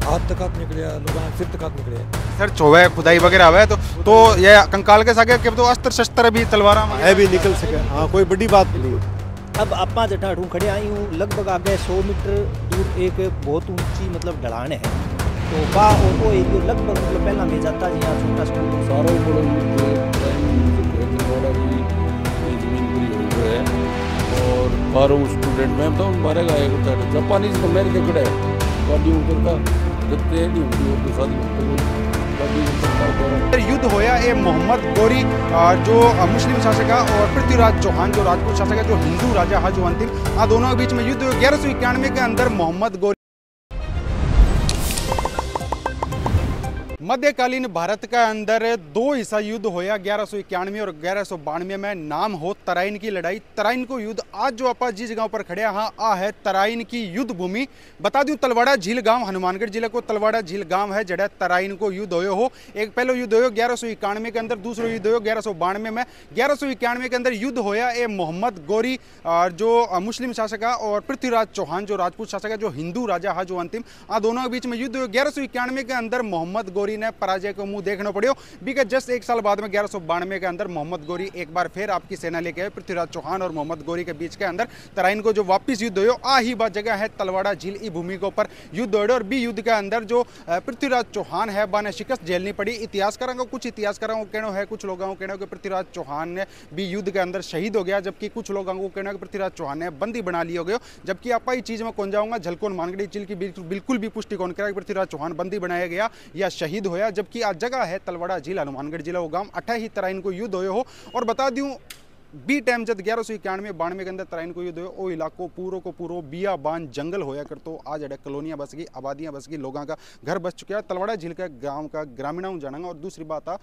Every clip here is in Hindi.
हाथ तक निकले लोग सिर तक निकले सर चोवे खुदाई वगैरह हवे तो ये कंकाल के सागे के तो अस्त्र शस्त्र भी तलवार है भी निकल सके। हाँ कोई बड़ी बात नहीं। अब आप जटा खड़े आई हूँ लगभग आगे 100 मीटर दूर एक बहुत ऊंची मतलब ढलान है तो बा वो एरिया लगभग मतलब पहला में जाता जी यहाँ छोटा स्कूल सारा बड़ा जमीन पूरी हो गई है और 12 स्टूडेंट में तो मारे गए जापानीज तो मेरे के खड़े गाड़ी ऊपर का जत्ते नहीं होती और साथ युद्ध होया ए मोहम्मद गोरी जो मुस्लिम शासक है और पृथ्वीराज चौहान जो राजपूत शासक है जो हिंदू राजा है जो अंतिम आ दोनों के बीच में युद्ध 1191 के अंदर मोहम्मद गोरी मध्यकालीन भारत का अंदर दो हिस्सा युद्ध होया 1191 और 1192 में नाम हो तराइन की लड़ाई। तराइन को युद्ध आज जो आप जिस गांव पर खड़े हाँ आ है तराइन की युद्ध भूमि। बता दूं तलवाड़ा झील गांव हनुमानगढ़ जिले को तलवाड़ा झील गांव है जड़ा तराइन को युद्ध हो। एक पहलो युद्ध हो 1191 के अंदर, दूसरो युद्ध हो 1192 में। 1191 के अंदर युद्ध होया ए मोहम्मद गोरी जो मुस्लिम शासक है और पृथ्वीराज चौहान जो राजपूत शासक है जो हिंदू राजा है जो अंतिम आ दोनों के बीच में युद्ध 1191 के अंदर मोहम्मद गोरी ने पराजय को मुंह देखना पड़ो बिकॉज जस्ट एक साल बाद में 1192 के अंदर मोहम्मद गोरी एक बार फिर आपकी सेना लेके आए। पृथ्वीराज चौहान और मोहम्मद गोरी के बीच के अंदर तराइन को जो वापिस युद्ध हो आ ही बात जगह है तलवाड़ा झील ई भूमि के ऊपर युद्ध हो और बी युद्ध के अंदर जो पृथ्वीराज चौहान है बाने शिकस्त झेलनी पड़ी। इतिहासकारों को कुछ इतिहासकारों को कहना है, कुछ लोगों को कहना है कि पृथ्वीराज चौहान ने भी युद्ध के अंदर शहीद हो गया, जबकि कुछ लोगों को कहना है कि पृथ्वीराज चौहान ने बंदी बना लिया गया। जबकि आप ही चीज में कौन जाऊंगा झलकोन मानगढ़ी चिल की बिल्कुल भी पुष्टि कौन करा पृथ्वीराज चौहान बंदी बनाया गया या शहीद होया। जबकि आज जगह है तलवाड़ा झील हनुमानगढ़ जिला वो गांव 28 तराइन को युद्ध हो। और बता दूं बी टाइम जब 1191-92 के अंदर तराइन को युद्ध हो वो इलाको पूरो को पूरो बियाबान जंगल होया कर तो आज अड़े कॉलोनियां बस गई, आबादियां बस गई, लोगों का घर बस चुका है। तलवाड़ा झील का गांव का ग्रामीणों जाना। और दूसरी बात आ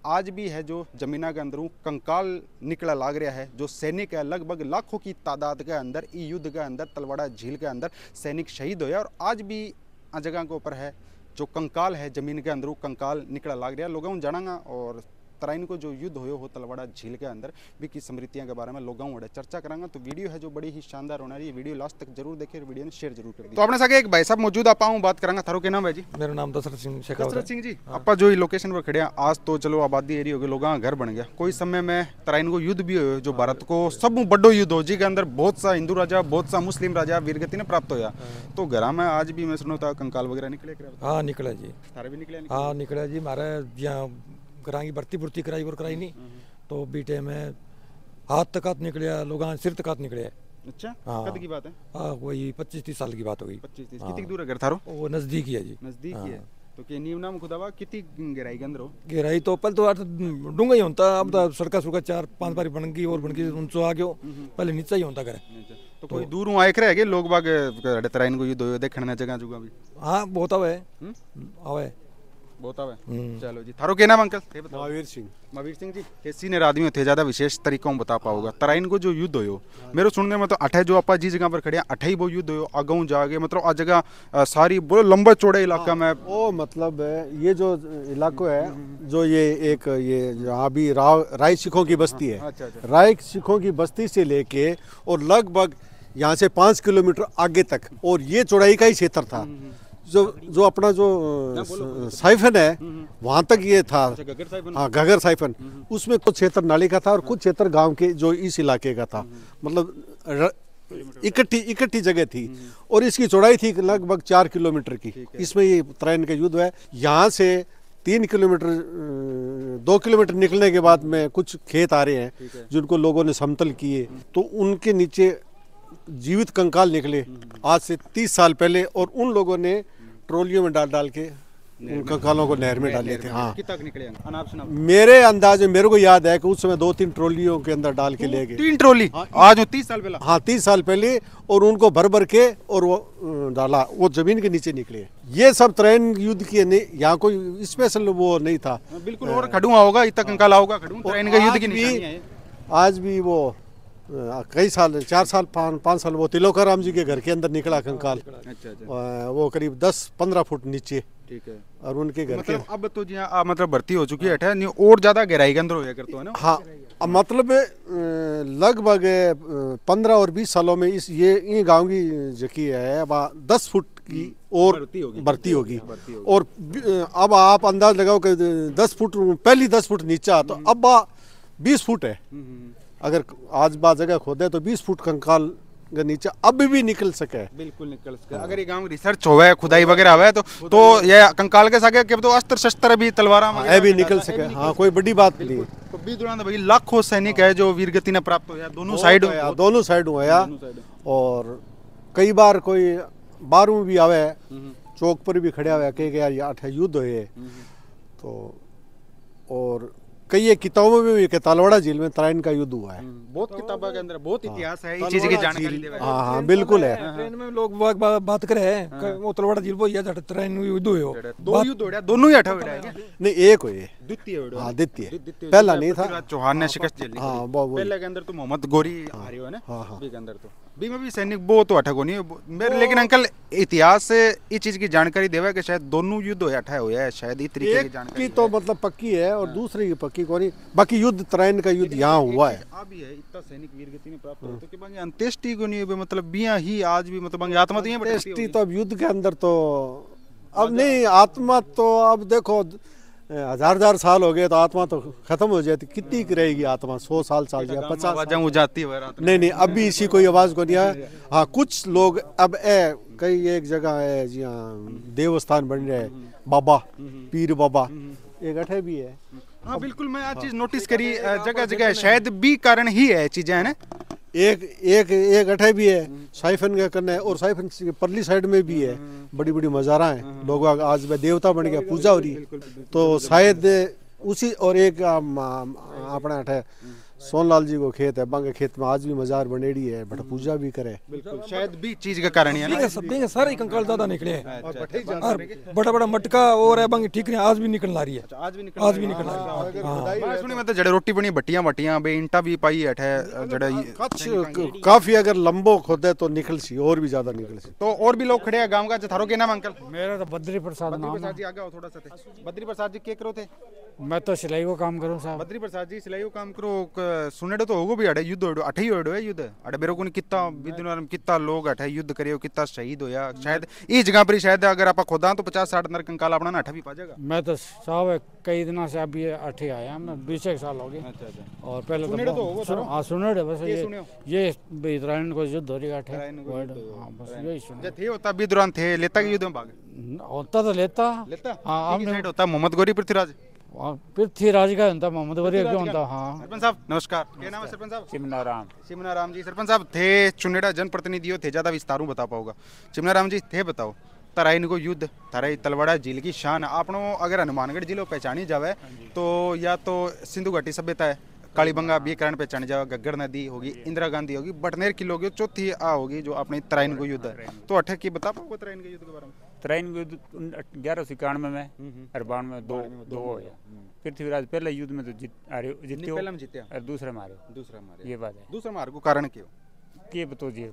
आज भी है जो जमीना के अंदरों कंकाल निकला लाग रहा है जो सैनिक है लगभग लाखों की तादाद के अंदर ई युद्ध के अंदर तलवाड़ा झील के अंदर सैनिक शहीद होया। और आज भी जगह के ऊपर है जो कंकाल है जमीन के अंदर कंकाल निकला लाग रहा है लोगों जाना। और तराइन को जो युद्ध हो तलवाड़ा झील के अंदर भी की स्मृतियों के बारे में लोगों वड़े चर्चा करांगा। तो वीडियो है जो बड़ी ही शानदार होना रही है, वीडियो लास्ट तक जरूर देखिए, वीडियो ने शेयर जरूर करिए। तो अपने साथ एक भाई साहब मौजूद आप बात करांगा। थारो के नाम है जी? मेरा नाम दशरथ सिंह शेखावत। दशरथ सिंह जी आप जो लोकेशन पर खड़े आज तो चलो आबादी एरिया हो गया, लोगों का घर बन गया। कोई समय में तराइन को युद्ध भी हो जो भारत को सब बड़ो युद्ध हो जी के अंदर बहुत सा हिंदू राजा बहुत सा मुस्लिम राजा वीरगति ने प्राप्त होया। तो घर में आज भी मैं सुनो था कंकाल वगैरह निकले? हाँ निकला जी, सारे भी निकले? हाँ निकला जी। हमारे यहाँ कराएंगी भर्ती कराई और कराई नहीं तो बीटे में हाथ तक निकले लोग सिर तक निकले। अच्छा हाँ कद की बात है? हाँ वही 25-30 साल की बात हो गई। 25-30 कितनी दूर है घर थारो? वो नजदीक ही है जी, नजदीक ही है। तो के नीम नाम खुदावा कितनी गहराई के अंदर हो? गहराई तो पहले तो डूंगा ही होता, अब तो सड़का 4-5 बार बन गई और बन गई उनसो आ गयो, पहले नीचा ही होता घर। तो कोई दूर आए रहे लोग बाग तराइन को युद्ध देखने जगह जुगा भी? हाँ बहुत आवे आवे बहुत आवे। चलो जी थारो के नाम अंकल? महावीर सिंह। महावीर सिंह जी कैसी ने आदमी थे ज्यादा विशेष तरीकों में बता पाओगा तराइन को जो युद्ध हो? मेरे सुनने में तो 8 जो आप जिस जगह पर खड़े 8 वो युद्ध हो अगाऊ जाके मतलब आ जगह सारी बोलो लंबा चौड़े इलाका में वो मतलब ये जो इलाको है जो ये एक ये यहाँ भी राय सिखों की बस्ती है। अच्छा। राय सिखों की बस्ती से लेके और लगभग यहाँ से 5 किलोमीटर आगे तक और ये चौड़ाई का ही क्षेत्र था। जो अपना जो साइफन है वहाँ तक ये था। हाँ घगर साइफन उसमें कुछ क्षेत्र नाली का था और कुछ क्षेत्र गांव के जो इस इलाके का था। मतलब इकट्ठी जगह थी और इसकी चौड़ाई थी लगभग 4 किलोमीटर की। इसमें ये तराइन का युद्ध है। यहाँ से 3 किलोमीटर 2 किलोमीटर निकलने के बाद में कुछ खेत आ रहे हैं जिनको लोगों ने समतल किए तो उनके नीचे जीवित कंकाल निकले आज से 30 साल पहले और उन लोगों ने ट्रोलियों में डाल के उन कंकालों को नहर में डाले थे। हाँ निकले मेरे अंदाज में मेरे को याद है कि उस समय 2-3 ट्रोलियों के अंदर डाल के ले गए। 3 ट्रोली? आज 30 साल पहले? हाँ 30 साल पहले और उनको भर के और वो डाला वो जमीन के नीचे निकले। ये सब तराइन युद्ध की यहाँ कोई स्पेशल वो नहीं था बिल्कुल। और खड़ुआ होगा इतना कंकाल होगा तराइन का युद्ध की निशानी है। आज भी वो कई साल 4 साल 5 साल वो तिलोकाराम जी के घर के अंदर निकला कंकाल। अच्छा। वो करीब 10-15 फुट नीचे। ठीक है। और उनके घर मतलब के अब तो जी मतलब भर्ती हो चुकी है नहीं और ज्यादा गहराई के अंदर होया करते हो ना? हाँ मतलब लगभग 15 और 20 सालों में इस ये गांव की जकी है 10 फुट की और भर्ती होगी। और अब आप अंदाज लगाओ कि 10 फुट पहली 10 फुट नीचा, तो अब 20 फुट है। अगर आज बात जगह खोदे तो 20 फुट कंकाल के नीचे अब भी निकल सके। बिल्कुल निकल सके। अगर ये गांव रिसर्च होवे, खुदाई वगैरह होवे तो ये कंकाल के सागे के तो अस्त्र शस्त्र भी तलवारा वगैरह भी निकल सके। हाँ, कोई बड़ी बात नहीं। तो बीच दौरान भाई लाखों सैनिक है जो वीर गति ने प्राप्त होया, दोनों साइड हुआ। और कई बार कोई बारू भी आवे, चौक पर भी खड़े हुए कहे यार ये 8 युद्ध हुए। तो और कई किताबों में भी तलवाड़ा झील में तराइन का युद्ध हुआ है। बहुत किताबों के अंदर बहुत इतिहास है, इस चीज की जानकारी देवे। हाँ बिल्कुल है। ट्रेन में लोग बात करे हैं वो तलवाड़ा झील वो या तराइन युद्ध हुए हो। दो युद्ध हो दोनों ही 8 हो रहा है। नहीं, एक हुए, द्वितीय। हाँ, द्वितीय, पहला नहीं था। चौहान ने शिकस्त झेली। हाँ, पहले के अंदर तो मोहम्मद गोरी आ रही हो ना। हाँ, के अंदर तो भी में भी सैनिक वो तो 8 को नहीं मेरे। लेकिन अंकल इतिहास से इस चीज की जानकारी देवे कि शायद दोनों युद्ध हो 8 हुआ है, शायद इस तरीके की जानकारी तो मतलब पक्की है और दूसरी की पक्की को नहीं। बाकी युद्ध तराइन का युद्ध यहाँ हुआ है। अभी है इतना सैनिक वीर गति ने प्राप्त होते कि बाकी अंत्येष्टि को नहीं है, मतलब बिया ही आज भी मतलब बाकी आत्मा तो अंत्येष्टि तो अब युद्ध के अंदर तो अब नहीं, आत्मा तो अब देखो 1000 साल हो गए तो आत्मा तो खत्म हो जाती। कितनी की रहेगी आत्मा? 100 साल 50 जाती है। नहीं, अब भी इसी कोई आवाज को नहीं है। हाँ, कुछ लोग अब कई एक जगह है जी, हाँ, देवस्थान बन रहे हैं, बाबा पीर बाबा एक अठे भी है। हाँ बिल्कुल, मैं आज चीज नोटिस करी जगह जगह, शायद भी कारण ही है चीजें है ना। एक अठे भी है साइफन का करना है, और साइफन की परली साइड में भी है बड़ी बड़ी मजारा है। लोग आज में देवता बन गया, पूजा हो रही, तो शायद उसी। और एक अपना अठे सोनलाल जी को खेत है, बांगे खेत में आज भी मजार बनेड़ी है, बट पूजा भी करे। बिल्कुल, शायद भी चीज का कारण है ना। सब देंगे सारे कंकाल ज्यादा निकले हैं और बड़ा बड़ा मटका और है बांगे ठीक नहीं, आज भी निकल रही है। आज भी निकल रही है। मैं सुनी मतलब जड़े रोटी बनी भट्टियां बे इंटा भी पाई है जड़े काफी। अगर लंबो खोदे तो निकल सी, और भी ज्यादा निकल सी। तो और भी लोग खड़े हैं गांव का। थारो के नाम अंकल? मेरा तो बद्री प्रसाद नाम है। जी आगे आओ थोड़ा सा। बद्री प्रसाद जी क्या करो थे? मैं तो सिलाई को काम करूं साहब। बद्री प्रसाद जी सिलाई को काम करो। सुनेड़ो तो होगो भी अड़े युद्ध अठे ही होड़ो है युद्ध अड़े बेरो को कितना विद्युन कितना लोग अठे युद्ध करियो, कितना शहीद होया। शायद इस जगह पर शायद अगर आप खोदा तो 50-60 नर कंकाल अपना ना अठा भी पा जाएगा। मैं तो साहब कई दिनों से अभी अठे आया, मैं 20 साल हो गए। और पहले तो हाँ सुनेड़े बस ये तराइन को युद्ध हो रही है अठे। हाँ बस यही सुने थे होता भी दौरान थे लेता के युद्ध में भाग होता तो लेता। हाँ हमने होता मोहम्मद गोरी पृथ्वीराज का होता, मोहम्मद गोरी क्यों होता। हाँ सरपंच साहब नमस्कार, क्या नाम है सरपंच साहब? चिमना राम जी। सरपंच साहब थे चुनेड़ा जनप्रतिनिधियों थे, ज्यादा विस्तारू बता पाओगा। चिमना राम जी थे बताओ, तराइन को युद्ध तराई तलवाड़ा झील की शान आपनो अगर हनुमानगढ़ जिलो पहचानी जावे तो या तो सिंधु घाटी सभ्यता है, कालीबंगा भी कारण पहचानी जावे, गग्गर नदी होगी, इंदिरा गांधी होगी, बटनेर किलो होगी, चौथी आ होगी जो अपने तराइन को युद्ध है। तो अठे की बता पाओगे तराइन के युद्ध के बारे में? तराइन को युद्ध 1191 में 92 में दो हो गया। पृथ्वीराज पहले युद्ध में तो जीते पहले में जीते और दूसरे मारे। ये बात है। दूसरा मार को कारण क्यों के बतो जी?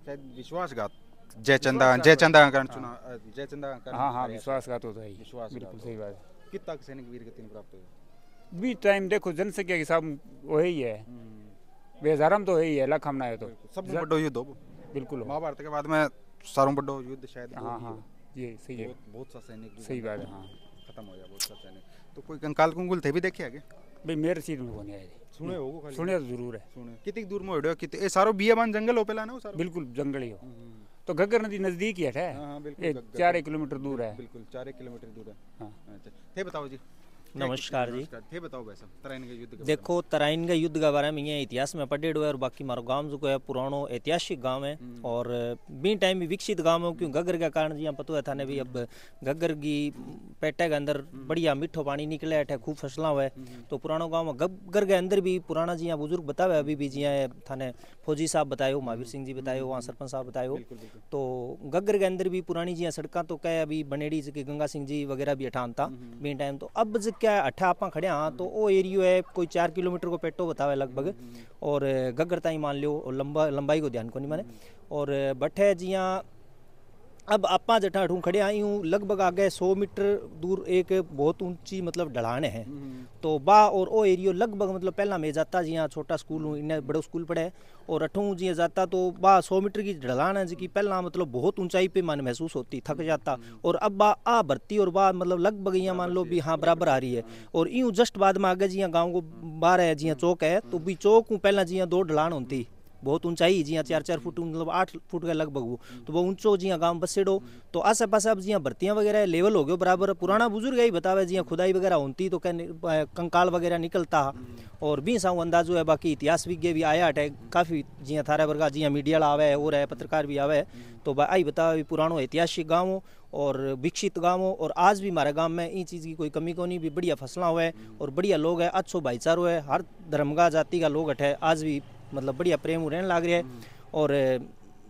शायद विश्वासघात। जयचंदा कारण चुना जयचंदा। हाँ विश्वासघात होता है। बिल्कुल सही बात है। कितना सैनिक वीर गति प्राप्त हुआ? भी टाइम देखो जनसंख्या के हिसाब वही है, बेहजारम तो वही है, लाख हमना है तो सब बड़ो युद्ध हो। बिल्कुल महाभारत के बाद में सारों बड़ो युद्ध शायद। हाँ ये सही है। बहुत सा सैनिक सही बात है। हाँ खत्म हो गया बहुत सा सैनिक। तो कोई कंकाल कुंगुल थे भी देखे आगे? भाई मेरे चीज में नहीं आए, सुने होगो खाली? सुने तो जरूर है। सुने कितनी दूर में होड़ो? कितने सारो बियाबान जंगल हो पहला ना? सारो बिल्कुल जंगल ही हो। तो घग्गर नदी नजदीक ही है। 4 किलोमीटर दूर है। बिल्कुल 4 किलोमीटर दूर है। हाँ अच्छा थे बताओ जी। नमस्कार जी। थे बताओ वैसा तराइन के युद्ध के देखो तराइन का युद्ध के बारे में ये इतिहास में पढ़े हुए और बाकी हमारा गांव जो है पुरानो ऐतिहासिक गांव है और बी टाइम भी विकसित गांव है, क्यों घग्गर के कारण जी पता है थाने भी अब घग्गर की पेटे के अंदर बढ़िया मीठो पानी निकले है, खूब फसला हुआ है। तो पुरानो गाँव में घग्गर के अंदर भी पुराना जी बुजुर्ग बतावे अभी भी जी थाने फौजी साहब बतायो, महावीर सिंह जी बतायो, वहाँ सरपंच साहब बतायो। तो घग्गर के अंदर भी पुरानी जी सड़क तो क्या अभी बनेड़ी जी गंगा सिंह जी वगैरह भी अठान था बी टाइम। तो अब क्या अठा आप खड़े हाँ तो वो एरियो है कोई 4 किलोमीटर को पेटो बतावे लगभग और घग्गर ताई मान लो और लंबाई को ध्यान को नहीं माने। और बठे जिया अब आपा जटा ठूँ खड़े आई हूँ लगभग आगे 100 मीटर दूर एक बहुत ऊंची मतलब ढलान है। तो बा और ओ एरियो लगभग मतलब पहला मैं जाता जी यहाँ छोटा स्कूल हूँ, इन्हें बड़ो स्कूल पढ़े और अठूँ जी जाता तो बा 100 मीटर की ढलान है जी पहला मतलब बहुत ऊंचाई पे मन महसूस होती, थक जाता। और अब बा आ भर्ती और बा मतलब लगभग यहाँ मान लो भी हाँ बराबर आ रही है। और यूँ जस्ट बाद में आगे जी गाँव को बाहर है जी चौक है, तो भी चौक हूँ पहला जी 2 ढलान होती बहुत ऊंचाई जी 4-4 फुट मतलब 8 फुट का लगभग वो, तो वो ऊंचो जी गांव बसेड़ो। तो आसे पास अब जी भर्तियां वगैरह लेवल हो गए बराबर। पुराना बुजुर्ग ही बतावे जी खुदाई वगैरह होती तो कंकाल वगैरह निकलता और भी साऊ अंदाजो है। बाकी इतिहास विज्ञ भी आया हटे काफ़ी जी थारा वर्गा जी मीडिया आवे और है पत्रकार भी आवे, तो आई बतावे पुरानो ऐतिहासिक गाँव और विकसित गाँव हो। और आज भी हमारे गांव में इन चीज़ की कोई कमी को नहीं, भी बढ़िया फसला हुआ है और बढ़िया लोग है, अच्छो भाईचारो है, हर धर्म का जाति का लोग हटे आज भी मतलब बढ़िया प्रेम रहने लग रहा है। और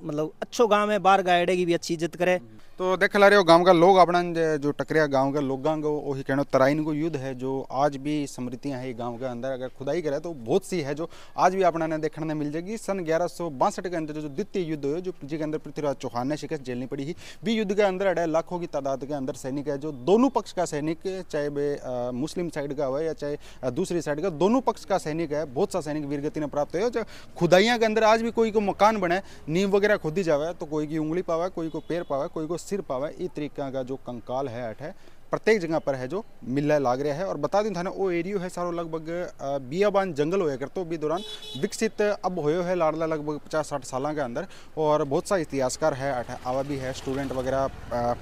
मतलब अच्छो गांव है, बाहर गायडे की भी अच्छी इज्जत करे। तो देख ला रहे हो गांव का लोग अपना जो टकरिया गांव के लोगों को वही कहना तराइन को युद्ध है जो आज भी स्मृतियां है गांव के अंदर। अगर खुदाई करे तो बहुत सी है जो आज भी अपना ने देखने में मिल जाएगी। सन 1162 के अंदर जो द्वितीय युद्ध हुआ जो जिसके अंदर पृथ्वीराज चौहान ने शिकस्त झेलनी पड़ी ही, भी युद्ध के अंदर अढ़ाई लाखों की तादाद के अंदर सैनिक है जो दोनों पक्ष का सैनिक, चाहे वे मुस्लिम साइड का हो या चाहे दूसरी साइड का, दोनों पक्ष का सैनिक है। बहुत सा सैनिक वीरगति ने प्राप्त हुआ। जो खुदाइयाँ के अंदर आज भी कोई को मकान बने नींव वगैरह खोदी जावे तो कोई की उंगली पावे, कोई को पैर पावे, कोई को सिर पावे, इस तरीका का जो कंकाल है अठ है प्रत्येक जगह पर है जो मिलने लाग रहा है। और बता दें थाने वो एरियो है सारो लगभग बियाबान जंगल होया करते भी दौरान विकसित अब होयो है लाडला लगभग 50-60 साल के अंदर। और बहुत सा इतिहासकार है अठ आवा भी है, स्टूडेंट वगैरह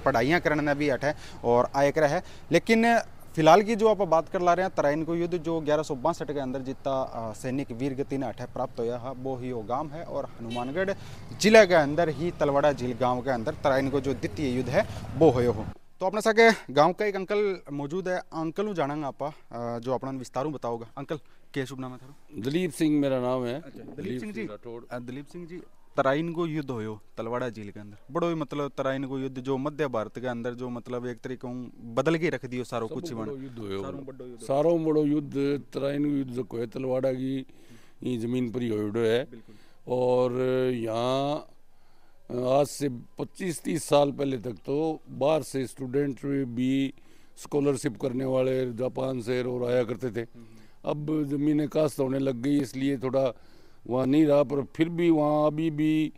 पढ़ाइयाँ करने भी अठ है और आयक है। लेकिन फिलहाल की जो आप बात कर ला रहे हैं तराइन को युद्ध जो 1162 के अंदर जितना सैनिक वीरगति ने अठे प्राप्त होया है वो ही वो गांव है। और हनुमानगढ़ जिले के अंदर ही तलवाड़ा झील गांव के अंदर तराइन को जो द्वितीय युद्ध है वो होयो हो। तो अपने साके गांव का एक अंकल मौजूद है, अंकल जाना आप जो अपना विस्तारू बताओगे। अंकल क्या शुभ नाम है थारा? दलीप सिंह मेरा नाम है। दलीप सिंह जी, दलीप सिंह जी तराइन को युद्ध होयो तलवाड़ा झील के अंदर बड़ो ही मतलब तराइन को युद्ध जो मध्य भारत के अंदर जो मतलब एक तरीके बदल के रख दियो सारो कुछ सारो बड़ो युद्ध तराइन युद्ध को है तलवाड़ा की जमीन पर ही होयो है। और यहाँ आज से 25-30 साल पहले तक तो बाहर से स्टूडेंट भी स्कॉलरशिप करने वाले जापान से और आया करते थे। अब ज़मीनें कास्त होने लग गई इसलिए थोड़ा वहाँ नहीं रहा, पर फिर भी वहाँ अभी भी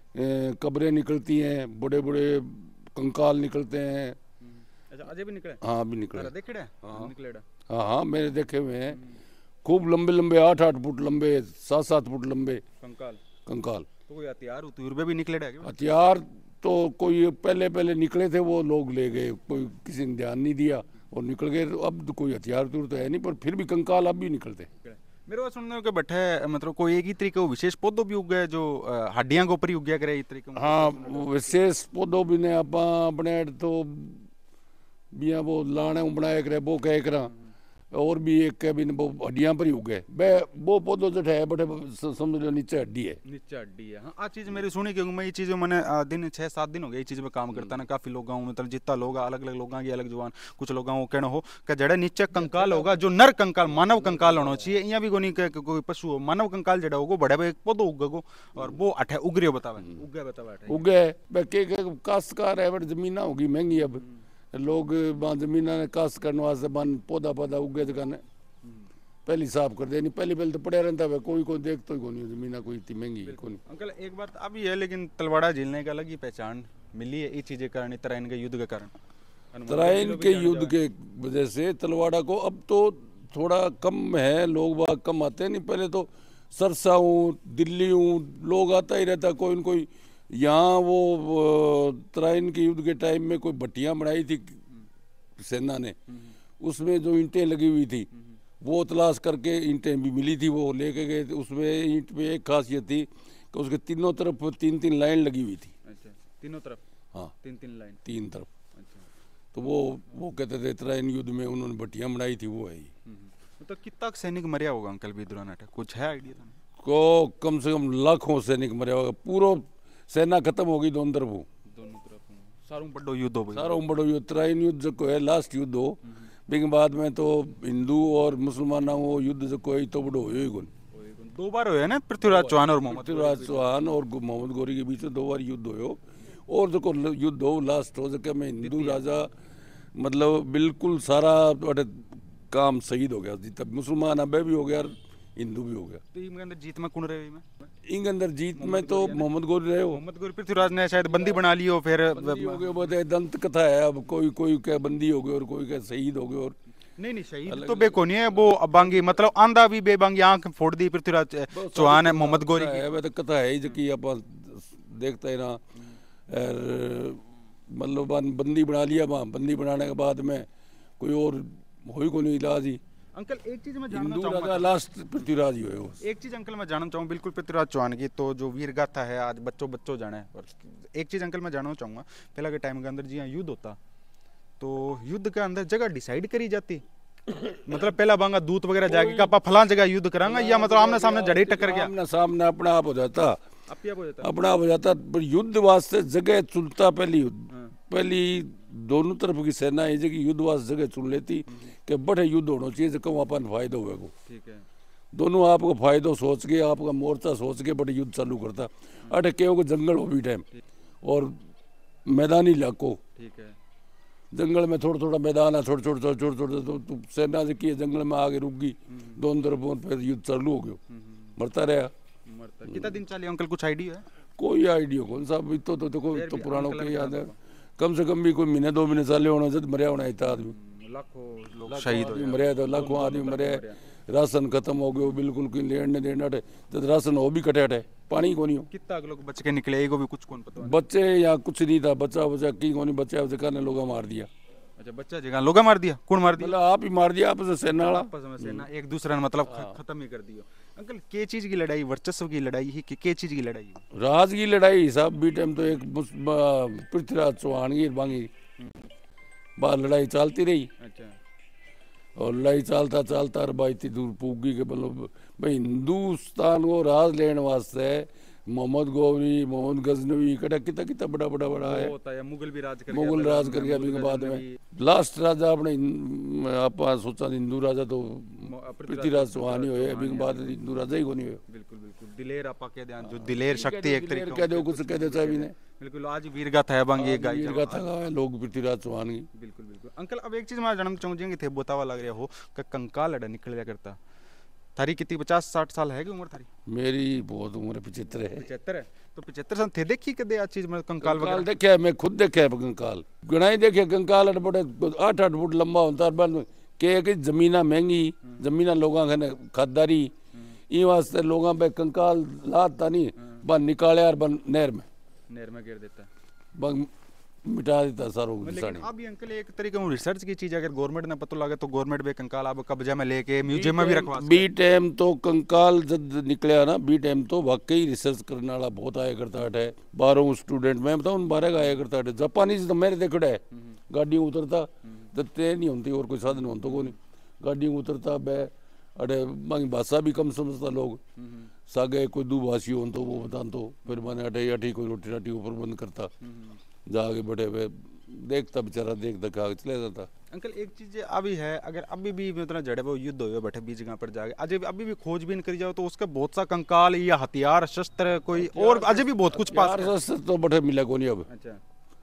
कब्रें निकलती हैं, बड़े बड़े कंकाल निकलते हैं। अच्छा आज भी निकले? हाँ अभी निकले। देखे? हाँ निकले। हाँ मेरे देखे हुए हैं, खूब लंबे लंबे 8-8 फुट लंबे, 7-7 फुट लंबे कंकाल। तो कोई हथियार भी निकले? हथियार तो कोई पहले निकले थे वो लोग ले गए, कोई किसी ने ध्यान नहीं दिया और निकल गए। अब तो कोई हथियार तो है नहीं, पर फिर भी कंकाल अब भी निकलते। मेरे को सुनने के बैठे मतलब कोई एक ही तरीके को विशेष पौधों भी उग गए जो हड्डियां के ऊपर ही उग गया करे इस तरीके। हाँ विशेष पौधों भी ने अपने तो बिया वो लाने बनाया करे वो कह करा और भी एक कैबिन वो हड्डियां पर ही उग गए। वो पौधों जो है बटे समझ लो नीचे हड्डी है। नीचे हड्डी है। हाँ आ चीज़ मेरी सुनी क्योंकि मैं ये चीज़ मैंने दिन 6-7 दिन हो गए ये चीज़ में काम करता ना। काफ़ी लोग मतलब जितना लोग अलग अलग लोगों की अलग जुबान, कुछ लोगों को कहना हो कि जड़े नीचे कंकाल होगा जो नर कंकाल मानव कंकाल होना चाहिए। यहाँ भी कोई कोई पशु हो मानव कंकाल जड़ा होगा बड़े भाई एक पौधो उगो और वो अठे उग रही हो बतावे उग गए। काश्तकार है बट जमीन होगी महंगी, अब लोग जमीन ने काश्त करने वास्ते पौधा उगे दुकान पहली साफ कर देनी। पहले तो पड़े रहता है, कोई देख तो ही जमीन कोई इतनी महंगी कोई। अंकल एक बात अभी है लेकिन तलवाड़ा झीलने का अलग ही पहचान मिली है इस चीज़ के कारण, तराइन के युद्ध के कारण। तराइन के युद्ध के वजह से तलवाड़ा को अब तो थोड़ा कम है, लोग बाग कम आते हैं। नहीं पहले तो सरसा हूँ दिल्ली हूँ लोग आता ही रहता कोई न कोई। यहाँ वो तराइन के युद्ध के टाइम में कोई भट्टियाँ बनाई थी सेना ने, उसमें जो ईंटें लगी हुई थी वो तलाश करके ईंटें भी मिली थी, वो लेके गए थे। उसमें ईंट पे एक खासियत थी कि उसके तीनों तरफ 3-3 लाइन लगी हुई थी। अच्छा तीनों तरफ? हाँ 3-3 लाइन 3 तरफ। अच्छा तो वो कहते थे तराइन युद्ध में उन्होंने भट्टियाँ बनाई थी वो है ही। तो कितना सैनिक मरिया होगा अंकल भी दौरान कुछ है आइडिया? को कम से कम लाखों सैनिक मरिया होगा, पूरा सेना खत्म होगी दोनों तरफ सारों बड़ो युद्ध हो। सारों बड़ो युद्ध तराइन युद्ध जो है लास्ट युद्ध हो, बिग बाद में तो हिंदू और मुसलमानों वो युद्ध जो कोई तो बड़ो हो ही गुन 2 बार हुए ना पृथ्वीराज चौहान और मोहम्मद गौरी के बीच में 2 बार युद्ध हो। और देखो युद्ध हो लास्ट हो सके मैं हिंदू राजा मतलब बिल्कुल सारा काम शहीद हो गया जितना मुसलमान अब भी हो गया और हिंदू भी हो गया। तो इनके अंदर जीत में कौन रहे में? इनके अंदर जीत में तो मोहम्मद गोरी रहे हो। मोहम्मद गोरी पृथ्वीराज ने शायद बंदी बना ली हो, फिर बंदी हो गए वो दंत कथा है। अब कोई क्या बंदी हो गए और कोई क्या शहीद हो गए। और नहीं शहीद तो बेकोनी है वो अबांगी मतलब आंधा भी बेबांगी आंख फोड़ दी पृथ्वीराज चौहान है मोहम्मद गोरी है। वह तो कथा है जो कि आप देखते हैं ना मतलब बंदी बना लिया वहाँ। बंदी बनाने के बाद में कोई और हो ही को नहीं इलाज ही। अंकल एक चीज मैं जानना चाहूंगा चाहूंगा, लास्ट पृथ्वीराज ही हो। एक चीज अंकल मैं जानना चाहूंगा बिल्कुल पृथ्वीराज चौहान की तो जो वीर गाथा है आज बच्चों जाने है। एक चीज अंकल मैं जानना चाहूंगा, पहला के टाइम के अंदर जी हाँ युद्ध होता तो युद्ध के अंदर जगह डिसाइड करी जाती मतलब पहला बांगा दूत वगैरह जाके का फलां जगह युद्ध करांगा या मतलब आमने सामने जड़ी टक्कर गया आमने सामने अपना आप हो जाता अपना आप हो जाता। पर युद्ध वास्ते जगह चुनता पहली दोनों तरफ की सेना है कि युद्ध वास्ते जगह चुन लेती कि बड़े युद्ध होना चाहिए कम अपन फायदा हुए को। ठीक है दोनों आपको फायदा सोच के आपका मोर्चा सोच के बड़े युद्ध चालू करता। अटे के जंगल हो भी टाइम और मैदानी इलाको। ठीक है जंगल में थोड़ा मैदान है छोटे तो सेना से किए जंगल में आगे रुक गई दोनों तरफों फिर युद्ध चालू हो गया मरता रहा। कितना दिन चले अंकल कुछ आइडिया है? कोई आइडिया कौन सा तो देखो तो पुरानों के याद है कम से कम भी कोई महीने 2 महीने साले होना जब मरिया होना इतना आदमी लाखों लोग शहीद हो मरिया तो लाखों आदमी मरे। राशन खत्म हो गया बिल्कुल कोई लेने देना तो राशन हो भी कटे पानी को नहीं हो। कितना लोग बच के निकले एगो भी कुछ कौन पता बच्चे या कुछ नहीं था बच्चा की को नहीं बच्चा जगह ने लोग मार दिया। अच्छा बच्चा जगह लोग मार दिया कौन मार दिया? मतलब आप ही मार दिया आपस में सेना वाला आपस में सेना एक दूसरे ने मतलब खत्म ही कर दिया। अंकल के चीज की लड़ाई वर्चस्व की लड़ाई ही कि के चीज की लड़ाई? राज की लड़ाई साहब बी टाइम तो एक पृथ्वीराज चौहान की बांगी बाहर लड़ाई चलती रही। अच्छा और लड़ाई चलता और भाई इतनी दूर पूगी के मतलब भाई हिंदुस्तान को राज लेने वास्ते मोहम्मद गौरी मोहम्मद गजनवी कटा कितना बड़ा है। मुगल भी राज कर मुगल राज कर गया अभी के बाद में लास्ट राजा अपने आप सोचा हिंदू राजा तो पृथ्वीराज चौहान ही हुए अभी के बाद हिंदू राजा ही को नहीं हुए। बिल्कुल दिलेर आपा के ध्यान जो दिलेर शक्ति एक तरीके कह दो कुछ कह देता अभी ने बिल्कुल आज वीर गाथा है बांगी वीर गाथा है लोग पृथ्वीराज चौहान की। बिल्कुल अंकल अब एक चीज मैं जानना चाहूंगी थे बोतावा लग रहा हो कि कंकाल लड़ा निकल गया करता थारी कितनी 50-60 साल है कि उम्र थारी? मेरी बहुत उम्र 75 है। 75 है तो 75 साल थे देखी कदे आ चीज में कंकाल वगैरह देखा मैं खुद देखा कंकाल गणाई देखे कंकाल बड़े 8-8 फुट लंबा होता है के जमीना महंगी जमीना लोगों ने खादारी ये वास्ते लोगों पे कंकाल लाता नहीं बन निकाले और बन नहर में गिर देता बन मिटा देता सारों लेकिन अब ये अंकल एक तरीके में रिसर्च की चीज अगर गवर्नमेंट ने पता लगे तो गवर्नमेंट भी कंकाल अब कब्जे में लेके म्यूजियम में भी रखवा बी टाइम तो कंकाल जब निकले ना बी टाइम तो वाकई रिसर्च करने वाला बहुत आया करता है 12 स्टूडेंट मैं बताऊँ 12 आया करता है जापानी तो मेरे देखो है गाड़ी उतरता तो ट्रेन नहीं होती और कोई साधन होता को नहीं गाड़ी उतरता बै अरे बाकी भाषा भी कम समझता लोग सागे कोई दो भाषी हो तो वो बता तो फिर मैंने अठी कोई रोटी राटी ऊपर बंद करता जाके बैठे हुए देखता बेचारा देखता आगे चले जाता। अंकल एक चीज अभी है अगर अभी भी मतलब जड़े वो युद्ध हुए बैठे बीच जगह पर जाके अजय अभी भी खोजबीन करी जाओ तो उसका बहुत सा कंकाल या हथियार शस्त्र कोई और अजय भी बहुत कुछ पास शस्त्र तो बैठे मिला को नहीं अब। अच्छा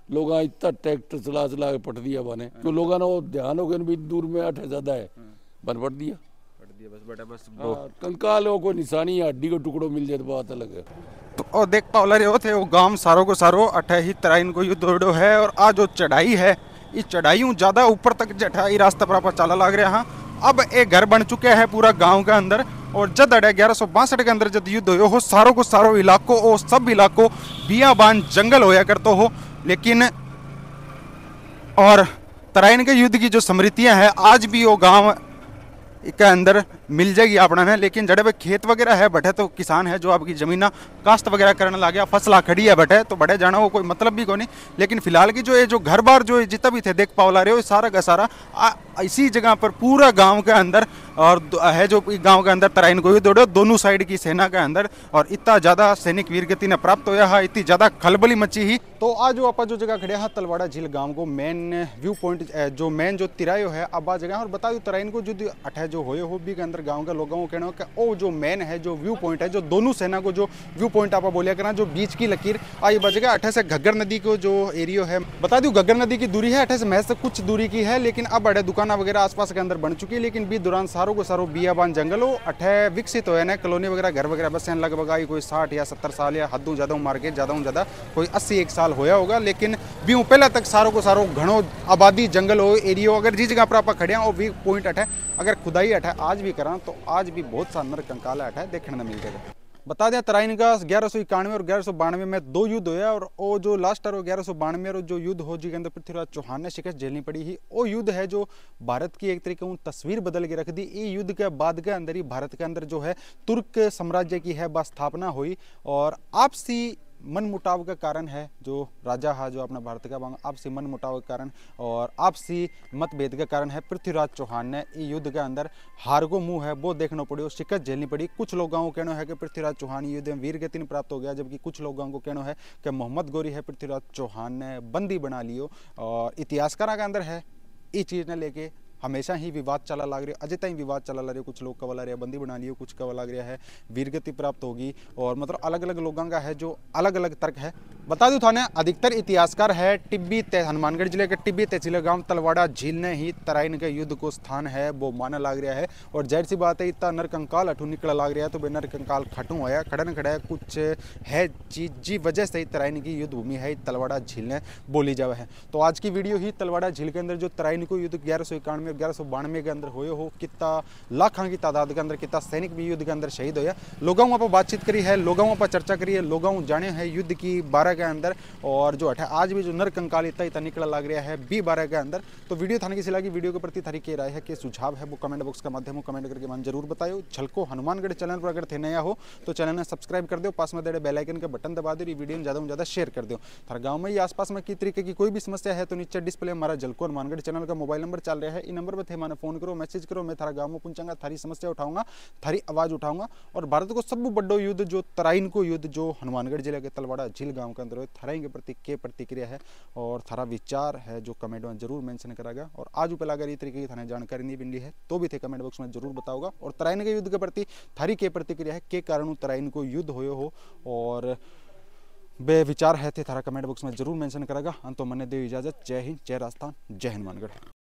लोग इतना ट्रैक्टर चला के पट दिया बने तो लोगों ने वो ध्यान हो गया भी दूर में 8 ज्यादा है बन पट दिया बस कंकाल हो कोई निशानी हड्डी को टुकड़ो मिल जाए तो बात अलग है। तो और देख पाओ रहे थे वो गांव सारों को सारो अठे ही तराइन को युद्ध है और आज जो चढ़ाई है ये चढ़ाई ज्यादा ऊपर तक जठा रास्ता पर चला लग रहा है। अब एक घर बन चुके हैं पूरा गांव के अंदर और जद अड़े 1162 के अंदर जब युद्ध हो सारों को सारो इलाकों और सब इलाकों बियाबान जंगल होया करते हो लेकिन और तराइन के युद्ध की जो स्मृतियां हैं आज भी वो गांव के अंदर मिल जाएगी अपना है। लेकिन जड़े पे खेत वगैरह है बटे तो किसान है जो आपकी जमीन काश्त वगैरह करने लग गया फसला खड़ी है बटे तो बड़े जाना वो कोई मतलब भी को नहीं। लेकिन फिलहाल की जो ये जो घर बार जो जितना भी थे देख पाओ ला रहे हो सारा का सारा इसी जगह पर पूरा गांव के अंदर और है जो गांव के अंदर तराइन को भी दौड़े दोनों साइड की सेना के अंदर और इतना ज्यादा सैनिक वीर गति ने प्राप्त होया है इतनी ज्यादा खलबली मची ही। तो आज जो आप जो जगह खड़े हैं तलवाड़ा झील गांव को मेन व्यू पॉइंट जो मेन जो तिरायो है अब आ जगह और बता दू तराइन को जो अठे जो होए हो भी के अंदर अंदर गांव के लोगों को कहना है कि ओ जो मेन है, जो व्यू पॉइंट है, जो दोनों सेना को जो व्यू पॉइंट आप बोलिया करना, जो बीच की लकीर आई बचेगा अठे से घग्गर नदी को जो एरियो है। बता दूं घग्गर नदी की दूरी है अठे से महज कुछ दूरी की है, लेकिन अब बड़े दुकाना वगैरह आसपास के अंदर बन चुकी है। लेकिन बीच दौरान सारों को सारो बियाबान जंगल हो अठे विकसित हो ना, कॉलोनी वगैरह घर वगैरह बस लगभग आई कोई 60 या 70 साल या हदों ज्यादा मार के ज़्यादा कोई 80 साल होया होगा। लेकिन भी पहले तक सारों को सारो घणो आबादी जंगल हो एरियो। अगर जिस जगह पर आप खड़े हैं वो व्यू पॉइंट अठे अगर खुदाई अठे आज भी करा तो आज भी बहुत सा नर कंकाल अठे देखने को मिल जाएगा। बता दें तराइन का 1191 और 1192 में 2 युद्ध होया, और वो जो लास्ट और 1192 और जो युद्ध हो जी के अंदर पृथ्वीराज चौहान ने शिकस्त झेलनी पड़ी ही, वो युद्ध है जो भारत की एक तरीके तस्वीर बदल के रख दी। ये युद्ध के बाद के अंदर ही भारत के अंदर जो है तुर्क साम्राज्य की है बस स्थापना हुई, और आपसी मन मुटाव का कारण है जो राजा है जो अपना भारत का आपसी मन मुटाव के कारण और आपसी मतभेद के कारण है पृथ्वीराज चौहान ने युद्ध के अंदर हार को मुंह है वो देखना पड़ी और शिकस्त झेलनी पड़ी। कुछ लोगों को कहना है कि पृथ्वीराज चौहान युद्ध में वीर गति प्राप्त हो गया, जबकि कुछ लोगों को कहना है कि मोहम्मद गोरी है पृथ्वीराज चौहान ने बंदी बना लियो। और इतिहासकारों के अंदर है इस चीज़ ने लेके हमेशा ही विवाद चला लग रहा है, अजय तक विवाद चला लग रहा है। कुछ लोग कवा लग रहे हैं बंदी बना लियो, कुछ कवा लग रहा है वीरगति प्राप्त होगी, और मतलब अलग अलग लोगों का है जो अलग अलग तर्क है। बता दूं थाने अधिकतर इतिहासकार है टिब्बी हनुमानगढ़ जिले के टिब्बी तहसील गांव तलवाड़ा झील ने ही तराइन के युद्ध को स्थान है वो माना लग रहा है। और जाहिर सी बात है इतना नरकंकाल अठू निकला लग रहा है तो बे नरकंकाल खटू होया खड़न खड़ा कुछ है चीज जी वजह से ही तराइन की युद्ध भूमि है तलवाड़ा झील ने बोली जावे है। तो आज की वीडियो ही तलवाड़ा झील के अंदर जो तराइन को युद्ध 1191 और 1192 के अंदर हुए हो, कितना लाखों की तादाद के अंदर कितना सैनिक भी युद्ध के अंदर शहीद होया। लोगों पर बातचीत करी है, लोगों पर चर्चा करी है, लोगों जाने हैं युद्ध की 12 के अंदर, और जो है आज भी जो नरकंकाल इतना निकला लग रहा है 12 के अंदर। तो वीडियो थाने की लगी, वीडियो के प्रति थारी के राय है कि सुझाव है वो कमेंट बॉक्स का माध्यम कमेंट करके मन जरूर बताओ। झलको हनुमानगढ़ चैनल पर अगर थे नया हो तो चैनल ने सब्सक्राइब कर दो, पास में दे बेल आइकन के बटन दबा दो, वीडियो में ज़्यादा से ज़्यादा शेयर कर दो। थारे गाँव में ही आसपास में किस तरीके की कोई भी समस्या है तो नीचे डिस्प्ले हमारा झलको हनुमानगढ़ चैनल का मोबाइल नंबर चल रहा है, इन नंबर पर थे मैंने फोन करो मैसेज करो, मैं थारा गाँव में पहुंचाऊंगा, थारी समस्या उठाऊंगा, थारी आवाज़ उठाऊंगा। और भारत को सब बड़ो युद्ध जो तराइन को युद्ध जो हनुमानगढ़ जिले के तलवाड़ा झील गाँव के अंदर थाराई के प्रति के प्रतिक्रिया है और थारा विचार है जो कमेंट में जरूर मेंशन करेगा। और आज पहला अगर ये तरीके की थाने जानकारी नहीं मिली है तो भी थे कमेंट बॉक्स में जरूर बताओगा। और तराइन के युद्ध के प्रति थारी के प्रतिक्रिया है के कारण तराइन को युद्ध हो और बे विचार है थे थारा कमेंट बॉक्स में जरूर मेंशन करेगा। अंत तो मने दे इजाजत। जय हिंद, जय राजस्थान, जय हनुमानगढ़।